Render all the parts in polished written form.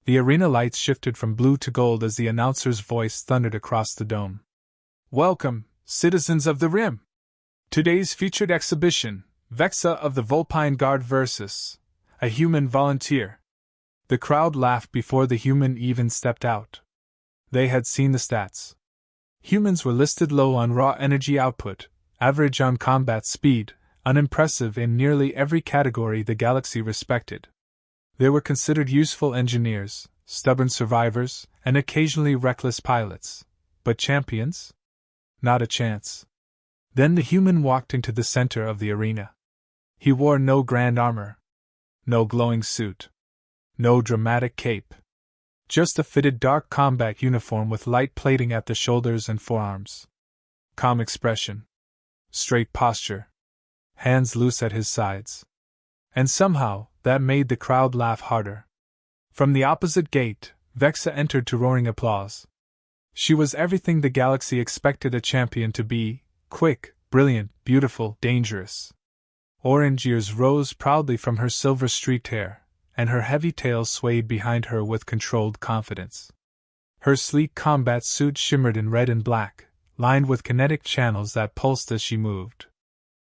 The arena lights shifted from blue to gold as the announcer's voice thundered across the dome. Welcome, citizens of the Rim! Today's featured exhibition, Vexa of the Vulpine Guard vs. a human volunteer. The crowd laughed before the human even stepped out. They had seen the stats. Humans were listed low on raw energy output, average on combat speed, unimpressive in nearly every category the galaxy respected. They were considered useful engineers, stubborn survivors, and occasionally reckless pilots. But champions? Not a chance. Then the human walked into the center of the arena. He wore no grand armor, no glowing suit, no dramatic cape. Just a fitted dark combat uniform with light plating at the shoulders and forearms. Calm expression. Straight posture. Hands loose at his sides. And somehow, that made the crowd laugh harder. From the opposite gate, Vexa entered to roaring applause. She was everything the galaxy expected a champion to be: quick, brilliant, beautiful, dangerous. Orange ears rose proudly from her silver-streaked hair, and her heavy tail swayed behind her with controlled confidence. Her sleek combat suit shimmered in red and black, lined with kinetic channels that pulsed as she moved.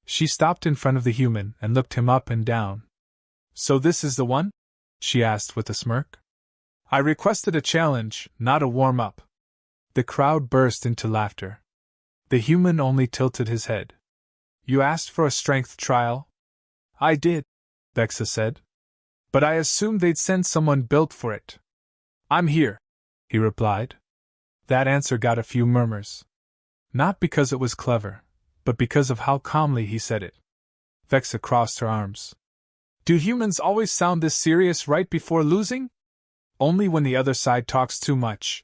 She stopped in front of the human and looked him up and down. "So this is the one?" she asked with a smirk. "I requested a challenge, not a warm-up." The crowd burst into laughter. The human only tilted his head. "You asked for a strength trial?" "I did," Vexa said. "But I assumed they'd send someone built for it." "I'm here," he replied. That answer got a few murmurs. Not because it was clever, but because of how calmly he said it. Vexa crossed her arms. "Do humans always sound this serious right before losing?" "Only when the other side talks too much."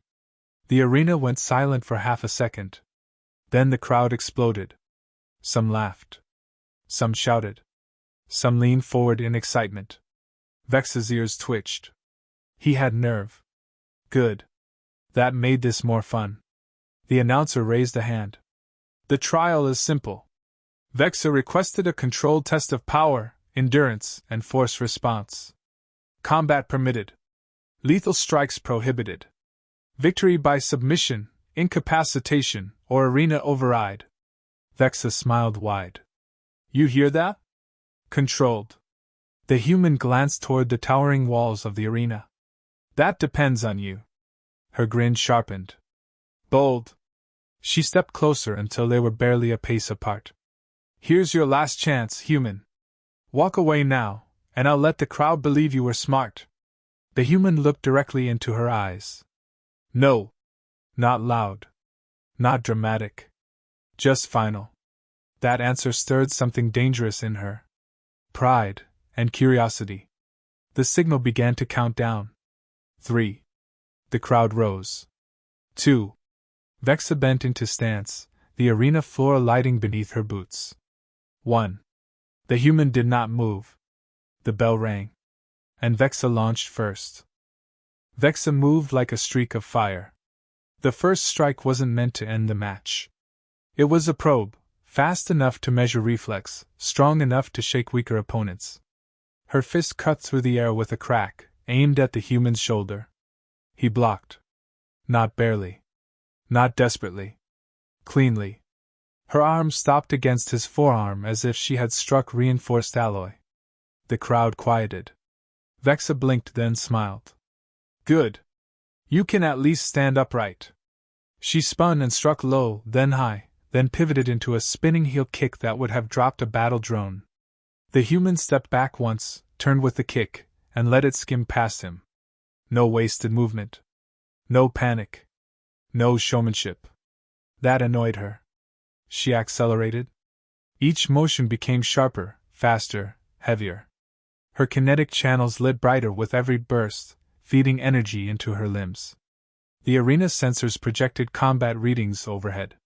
The arena went silent for half a second. Then the crowd exploded. Some laughed. Some shouted. Some leaned forward in excitement. Vexa's ears twitched. He had nerve. Good. That made this more fun. The announcer raised a hand. "The trial is simple. Vexa requested a controlled test of power, endurance, and force response. Combat permitted. Lethal strikes prohibited. Victory by submission, incapacitation, or arena override." Vexa smiled wide. "You hear that? Controlled." The human glanced toward the towering walls of the arena. "That depends on you." Her grin sharpened. "Bold." She stepped closer until they were barely a pace apart. "Here's your last chance, human. Walk away now, and I'll let the crowd believe you were smart." The human looked directly into her eyes. No. Not loud. Not dramatic. Just final. That answer stirred something dangerous in her. Pride and curiosity. The signal began to count down. 3. The crowd rose. 2. Vexa bent into stance, the arena floor lighting beneath her boots. 1. The human did not move. The bell rang. And Vexa launched first. Vexa moved like a streak of fire. The first strike wasn't meant to end the match. It was a probe, fast enough to measure reflex, strong enough to shake weaker opponents. Her fist cut through the air with a crack, aimed at the human's shoulder. He blocked. Not barely. Not desperately. Cleanly. Her arm stopped against his forearm as if she had struck reinforced alloy. The crowd quieted. Vexa blinked, then smiled. "Good. You can at least stand upright." She spun and struck low, then high, then pivoted into a spinning heel kick that would have dropped a battle drone. The human stepped back once, turned with the kick, and let it skim past him. No wasted movement. No panic. No showmanship. That annoyed her. She accelerated. Each motion became sharper, faster, heavier. Her kinetic channels lit brighter with every burst, feeding energy into her limbs. The arena sensors projected combat readings overhead.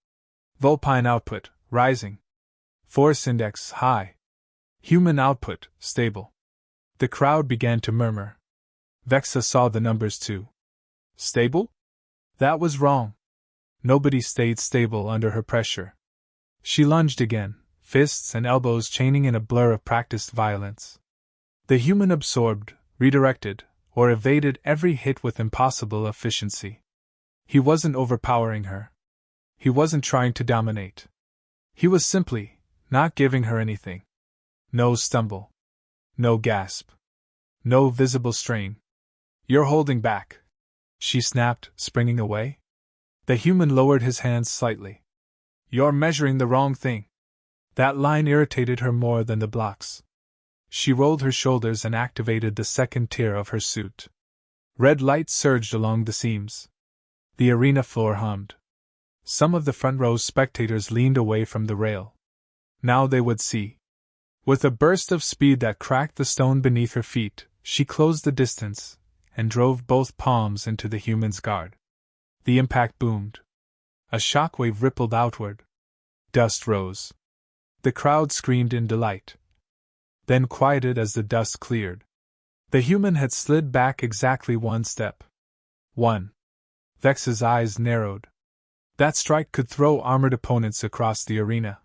Vulpine output, rising. Force index, high. Human output, stable. The crowd began to murmur. Vexa saw the numbers too. Stable? That was wrong. Nobody stayed stable under her pressure. She lunged again, fists and elbows chaining in a blur of practiced violence. The human absorbed, redirected, or evaded every hit with impossible efficiency. He wasn't overpowering her. He wasn't trying to dominate. He was simply not giving her anything. No stumble. No gasp. No visible strain. "You're holding back," she snapped, springing away. The human lowered his hands slightly. "You're measuring the wrong thing." That line irritated her more than the blocks. She rolled her shoulders and activated the second tier of her suit. Red light surged along the seams. The arena floor hummed. Some of the front row spectators leaned away from the rail. Now they would see. With a burst of speed that cracked the stone beneath her feet, she closed the distance and drove both palms into the human's guard. The impact boomed. A shockwave rippled outward. Dust rose. The crowd screamed in delight, then quieted as the dust cleared. The human had slid back exactly one step. One. Vex's eyes narrowed. That strike could throw armored opponents across the arena.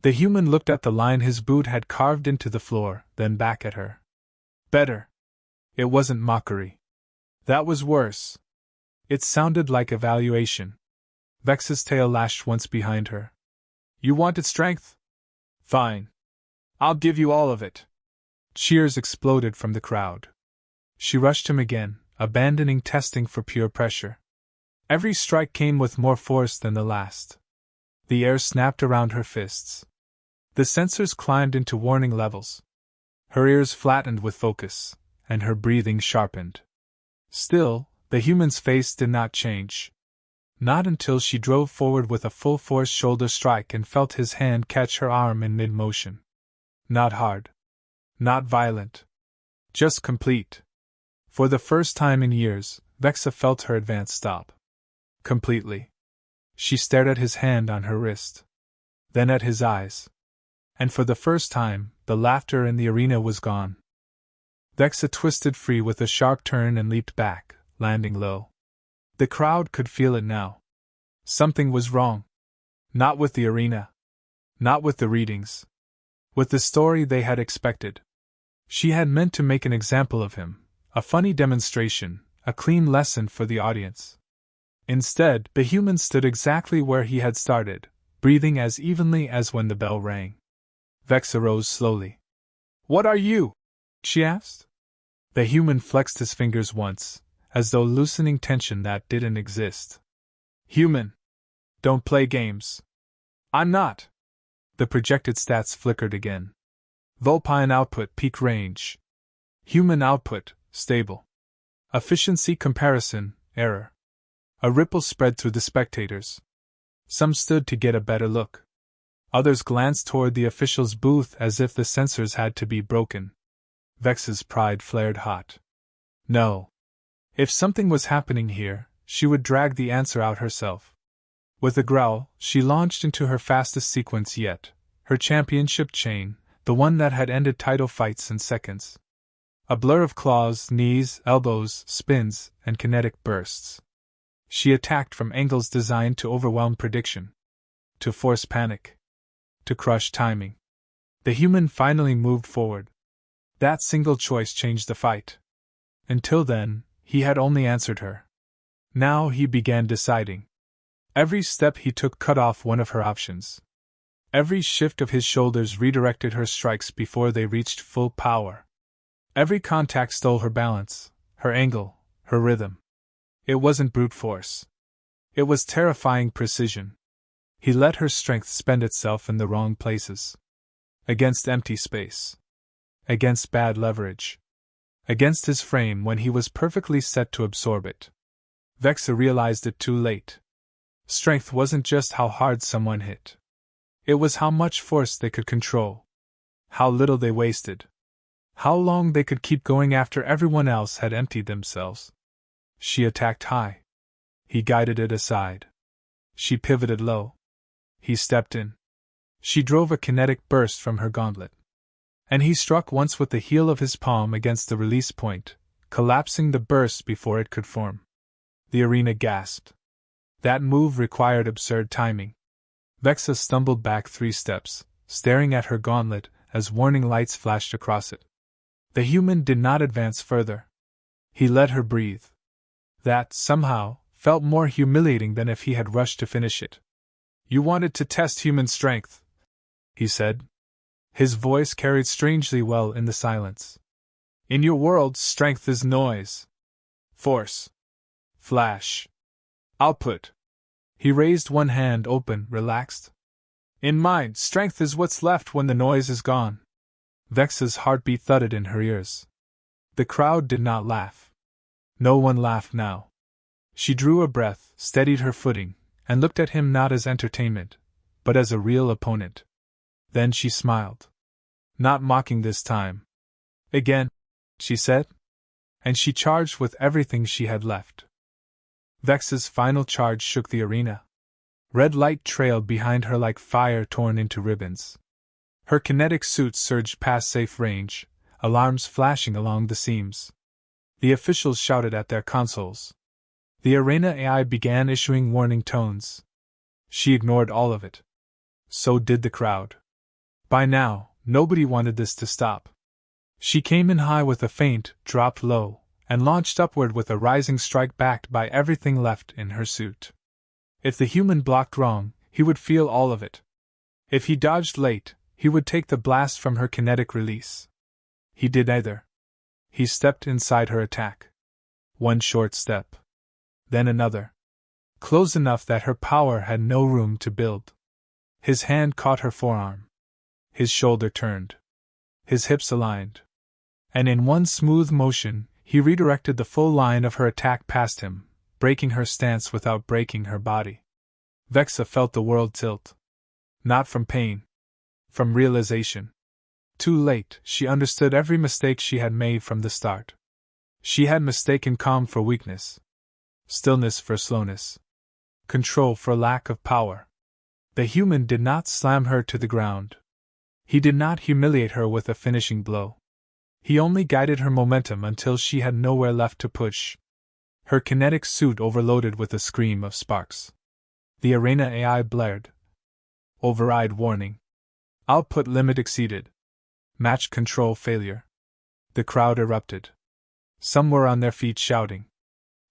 The human looked at the line his boot had carved into the floor, then back at her. Better. It wasn't mockery. That was worse. It sounded like evaluation. Vex's tail lashed once behind her. "You wanted strength? Fine. I'll give you all of it." Cheers exploded from the crowd. She rushed him again, abandoning testing for pure pressure. Every strike came with more force than the last. The air snapped around her fists. The sensors climbed into warning levels. Her ears flattened with focus, and her breathing sharpened. Still, the human's face did not change. Not until she drove forward with a full-force shoulder strike and felt his hand catch her arm in mid-motion. Not hard. Not violent. Just complete. For the first time in years, Vexa felt her advance stop. Completely. She stared at his hand on her wrist. Then at his eyes. And for the first time, the laughter in the arena was gone. Vexa twisted free with a sharp turn and leaped back, landing low. The crowd could feel it now. Something was wrong. Not with the arena. Not with the readings. With the story they had expected. She had meant to make an example of him, a funny demonstration, a clean lesson for the audience. Instead, the human stood exactly where he had started, breathing as evenly as when the bell rang. Vexa rose slowly. "What are you?" she asked. The human flexed his fingers once, as though loosening tension that didn't exist. "Human. Don't play games." "I'm not." The projected stats flickered again. Vulpine output peak range. Human output stable. Efficiency comparison error. A ripple spread through the spectators. Some stood to get a better look. Others glanced toward the official's booth as if the sensors had to be broken. Vex's pride flared hot. No. If something was happening here, she would drag the answer out herself. With a growl, she launched into her fastest sequence yet, her championship chain, the one that had ended title fights in seconds. A blur of claws, knees, elbows, spins, and kinetic bursts. She attacked from angles designed to overwhelm prediction, to force panic, to crush timing. The human finally moved forward. That single choice changed the fight. Until then, he had only answered her. Now he began deciding. Every step he took cut off one of her options. Every shift of his shoulders redirected her strikes before they reached full power. Every contact stole her balance, her angle, her rhythm. It wasn't brute force. It was terrifying precision. He let her strength spend itself in the wrong places. Against empty space. Against bad leverage. Against his frame when he was perfectly set to absorb it. Vexa realized it too late. Strength wasn't just how hard someone hit. It was how much force they could control. How little they wasted. How long they could keep going after everyone else had emptied themselves. She attacked high. He guided it aside. She pivoted low. He stepped in. She drove a kinetic burst from her gauntlet. And he struck once with the heel of his palm against the release point, collapsing the burst before it could form. The arena gasped. That move required absurd timing. Vexa stumbled back 3 steps, staring at her gauntlet as warning lights flashed across it. The human did not advance further. He let her breathe. That, somehow, felt more humiliating than if he had rushed to finish it. You wanted to test human strength, he said. His voice carried strangely well in the silence. In your world, strength is noise. Force. Flash. Output. He raised one hand open, relaxed. In mine, strength is what's left when the noise is gone. Vexa's heartbeat thudded in her ears. The crowd did not laugh. No one laughed now. She drew a breath, steadied her footing, and looked at him not as entertainment, but as a real opponent. Then she smiled. Not mocking this time. Again, she said. And she charged with everything she had left. Vexa's final charge shook the arena. Red light trailed behind her like fire torn into ribbons. Her kinetic suit surged past safe range, alarms flashing along the seams. The officials shouted at their consoles. The arena AI began issuing warning tones. She ignored all of it. So did the crowd. By now, nobody wanted this to stop. She came in high with a feint, dropped low, and launched upward with a rising strike backed by everything left in her suit. If the human blocked wrong, he would feel all of it. If he dodged late, he would take the blast from her kinetic release. He did neither. He stepped inside her attack. One short step. Then another. Close enough that her power had no room to build. His hand caught her forearm. His shoulder turned. His hips aligned. And in one smooth motion, he redirected the full line of her attack past him, breaking her stance without breaking her body. Vexa felt the world tilt. Not from pain. From realization. Too late, she understood every mistake she had made from the start. She had mistaken calm for weakness. Stillness for slowness. Control for lack of power. The human did not slam her to the ground. He did not humiliate her with a finishing blow. He only guided her momentum until she had nowhere left to push. Her kinetic suit overloaded with a scream of sparks. The arena AI blared. Override warning. Output limit exceeded. Match control failure. The crowd erupted. Some were on their feet shouting.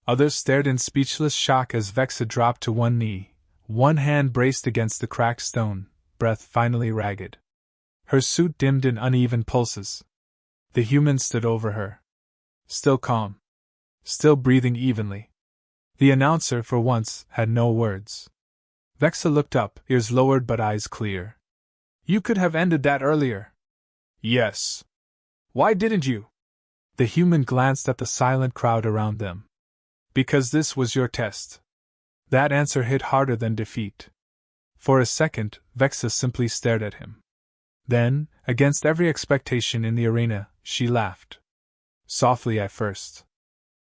Others stared in speechless shock as Vexa dropped to one knee, one hand braced against the cracked stone, breath finally ragged. Her suit dimmed in uneven pulses. The human stood over her. Still calm. Still breathing evenly. The announcer, for once, had no words. Vexa looked up, ears lowered but eyes clear. You could have ended that earlier. Yes. Why didn't you? The human glanced at the silent crowd around them. Because this was your test. That answer hit harder than defeat. For a second, Vexa simply stared at him. Then, against every expectation in the arena, she laughed. Softly at first.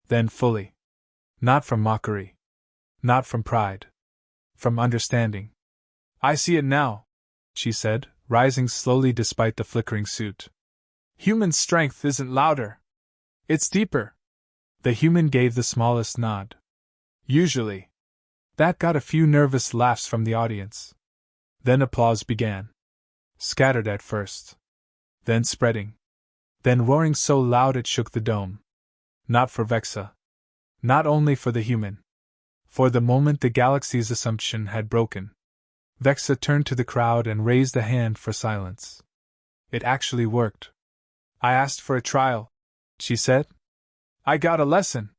Then fully. Not from mockery. Not from pride. From understanding. I see it now, she said, rising slowly despite the flickering suit. Human strength isn't louder. It's deeper. The human gave the smallest nod. Usually. That got a few nervous laughs from the audience. Then applause began. Scattered at first. Then spreading. Then roaring so loud it shook the dome. Not for Vexa. Not only for the human. For the moment the galaxy's assumption had broken. Vexa turned to the crowd and raised a hand for silence. It actually worked. I asked for a trial, she said. I got a lesson.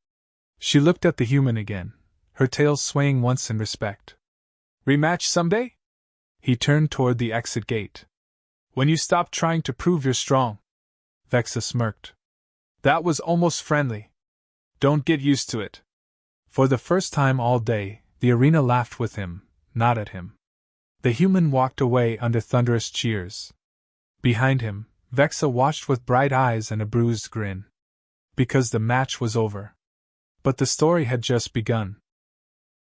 She looked at the human again, her tail swaying once in respect. Rematch someday? He turned toward the exit gate. When you stop trying to prove you're strong. Vexa smirked. That was almost friendly. Don't get used to it. For the first time all day, the arena laughed with him, not at him. The human walked away under thunderous cheers. Behind him, Vexa watched with bright eyes and a bruised grin. Because the match was over. But the story had just begun.